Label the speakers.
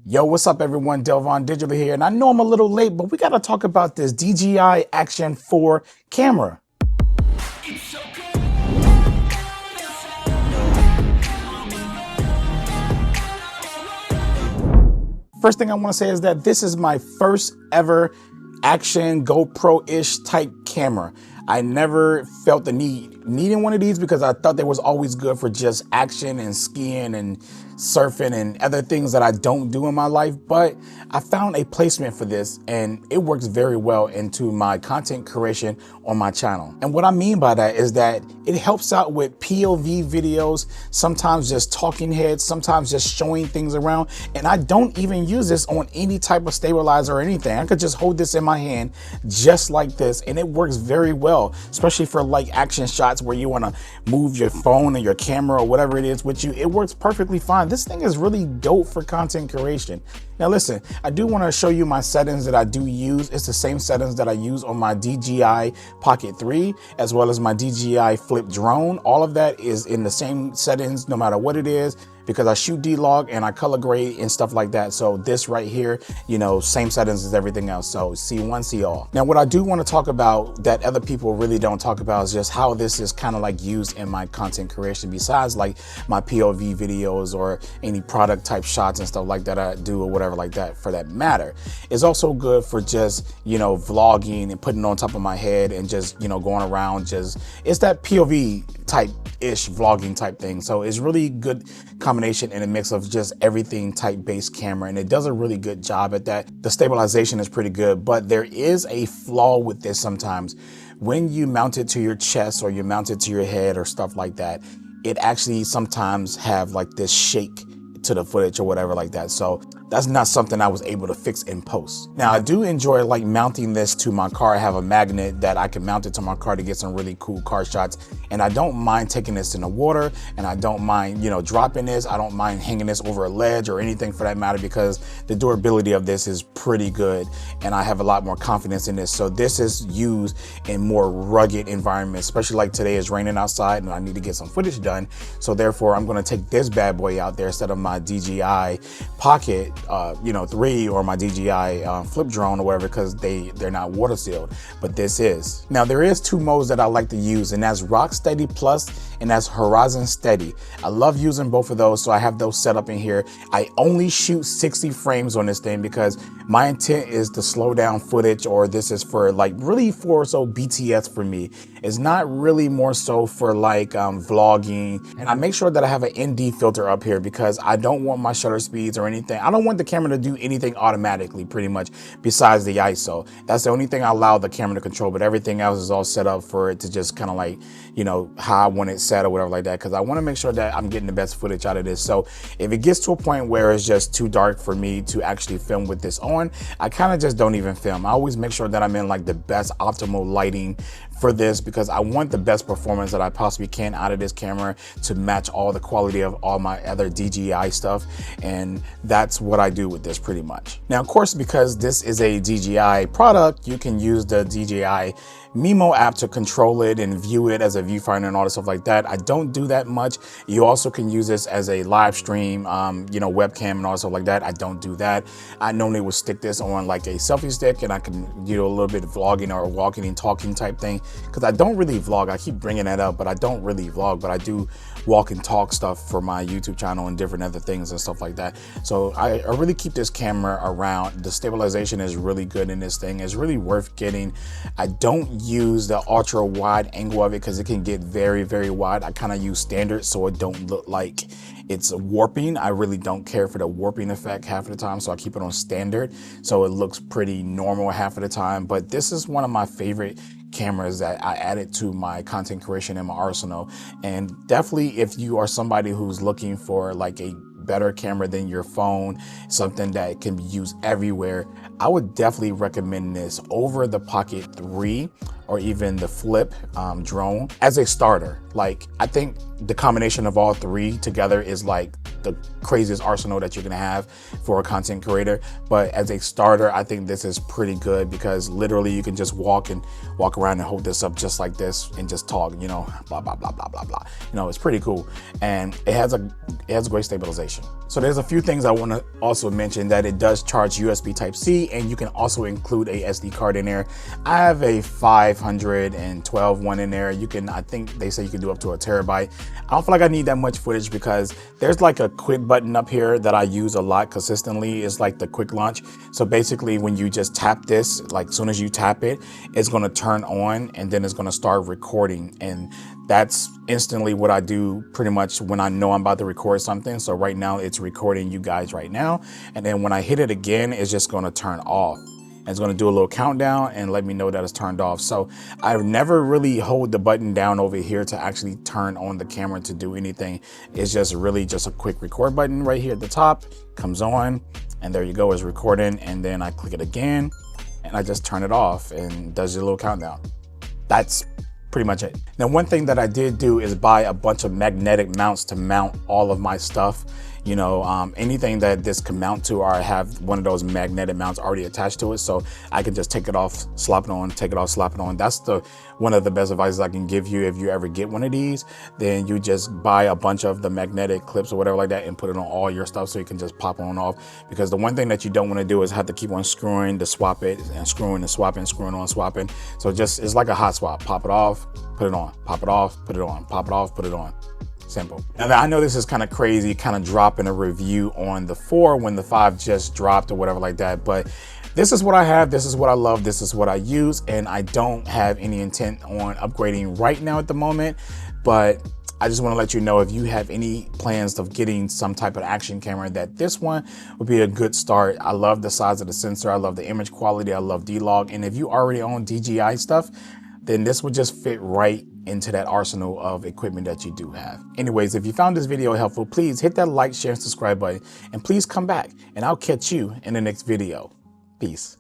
Speaker 1: Yo, what's up everyone? Delvon Digital here, and I know I'm a little late, but we gotta talk about this DJI Action 4 camera. First thing I wanna say is that this is my first ever action GoPro-ish type camera. I never felt the needing one of these because I thought they was always good for just action and skiing and surfing and other things that I don't do in my life. But I found a placement for this and it works very well into my content creation on my channel. And what I mean by that is that it helps out with POV videos, sometimes just talking heads, sometimes just showing things around. And I don't even use this on any type of stabilizer or anything. I could just hold this in my hand just like this and it works very well, especially for like action shots where you want to move your phone or your camera or whatever it is with you. It works perfectly fine. This thing is really dope for content creation. Now listen, I do want to show you my settings that I do use. It's the same settings that I use on my DJI Pocket 3 as well as my DJI Flip drone. All of that is in the same settings no matter what it is, because I shoot D-Log and I color grade and stuff like that. So this right here, you know, same settings as everything else. So C1, C all. Now, what I do want to talk about that other people really don't talk about is just how this is kind of like used in my content creation, besides like my POV videos or any product type shots and stuff like that I do or whatever like that for that matter. It's also good for just, you know, vlogging and putting it on top of my head and just, you know, going around just, it's that POV type ish vlogging type thing. So it's really good combination and a mix of just everything type based camera, and it does a really good job at that. The stabilization is pretty good, but there is a flaw with this sometimes. When you mount it to your chest or you mount it to your head or stuff like that, it actually sometimes have like this shake to the footage or whatever like that. So that's not something I was able to fix in post. Now I do enjoy like mounting this to my car. I have a magnet that I can mount it to my car to get some really cool car shots. And I don't mind taking this in the water, and I don't mind, you know, dropping this. I don't mind hanging this over a ledge or anything for that matter, because the durability of this is pretty good and I have a lot more confidence in this. So this is used in more rugged environments, especially like today is raining outside and I need to get some footage done. So therefore I'm gonna take this bad boy out there instead of my DJI Pocket 3 or my DJI Flip drone or whatever, because they're not water sealed, but this is. Now there is two modes that I like to use, and that's Rock Steady Plus and that's Horizon Steady. I love using both of those, so I have those set up in here. I only shoot 60 frames on this thing because my intent is to slow down footage, or this is for like really for so BTS for me. It's not really more so for like vlogging, and I make sure that I have an ND filter up here because I don't want my shutter speeds or anything. I don't want the camera to do anything automatically pretty much besides the ISO. That's the only thing I allow the camera to control, but everything else is all set up for it to just kind of like, you know, how I want it set or whatever like that, because I want to make sure that I'm getting the best footage out of this. So if it gets to a point where it's just too dark for me to actually film with this on, I kind of just don't even film. I always make sure that I'm in like the best optimal lighting for this, because I want the best performance that I possibly can out of this camera to match all the quality of all my other DJI stuff. And that's what I do with this pretty much. Now, of course, because this is a DJI product, you can use the DJI Mimo app to control it and view it as a viewfinder and all the stuff like that. I don't do that much. You also can use this as a live stream, webcam and all that stuff like that. I don't do that. I normally would stick this on like a selfie stick, and I can do a little bit of vlogging or walking and talking type thing, because I don't really vlog. I keep bringing that up, but I don't really vlog, but I do walk and talk stuff for my YouTube channel and different other things and stuff like that. So I really keep this camera around. The stabilization is really good in this thing. It's really worth getting. I don't use the ultra wide angle of it because it can get very, very wide. I kind of use standard so it don't look like it's warping. I really don't care for the warping effect half of the time, so I keep it on standard so it looks pretty normal half of the time. But this is one of my favorite cameras that I added to my content creation in my arsenal. And definitely if you are somebody who's looking for like a better camera than your phone, something that can be used everywhere, I would definitely recommend this over the Pocket 3 or even the flip drone as a starter. Like, I think the combination of all three together is like the craziest arsenal that you can have for a content creator. But as a starter, I think this is pretty good because literally you can just walk around and hold this up just like this and just talk, you know, blah, blah, blah, blah, blah, blah. You know, it's pretty cool. And it has great stabilization. So there's a few things I want to also mention, that it does charge USB Type-C, and you can also include a SD card in there. I have a 512 one in there. You can, I think they say you can do up to a terabyte. I don't feel like I need that much footage because there's like a quick button up here that I use a lot consistently. It's like the quick launch. So basically when you just tap this, like as soon as you tap it, it's going to turn on and then it's going to start recording. And that's instantly what I do pretty much when I know I'm about to record something. So right now it's recording you guys right now. And then when I hit it again, it's just going to turn off. It's going to do a little countdown and let me know that it's turned off. So I've never really hold the button down over here to actually turn on the camera to do anything. It's just really just a quick record button right here at the top, comes on, and there you go, it's recording. And then I click it again and I just turn it off and does a little countdown. That's pretty much it. Now, one thing that I did do is buy a bunch of magnetic mounts to mount all of my stuff. You know, anything that this can mount to, or I have one of those magnetic mounts already attached to it, so I can just take it off, slap it on, take it off, slap it on. That's one of the best advice I can give you. If you ever get one of these, then you just buy a bunch of the magnetic clips or whatever like that and put it on all your stuff so you can just pop on off. Because the one thing that you don't want to do is have to keep on screwing to swap it and screwing and swapping, screwing on, swapping. So just, it's like a hot swap. Pop it off, put it on, pop it off, put it on, pop it off, put it on. Simple. Now I know this is kind of crazy, kind of dropping a review on the 4 when the 5 just dropped or whatever like that, but this is what I have, this is what I love, this is what I use, and I don't have any intent on upgrading right now at the moment. But I just want to let you know, if you have any plans of getting some type of action camera, that this one would be a good start. I love the size of the sensor, I love the image quality, I love D-Log, and if you already own DJI stuff, then this would just fit right into that arsenal of equipment that you do have. Anyways, if you found this video helpful, please hit that like, share, and subscribe button, and please come back, and I'll catch you in the next video. Peace.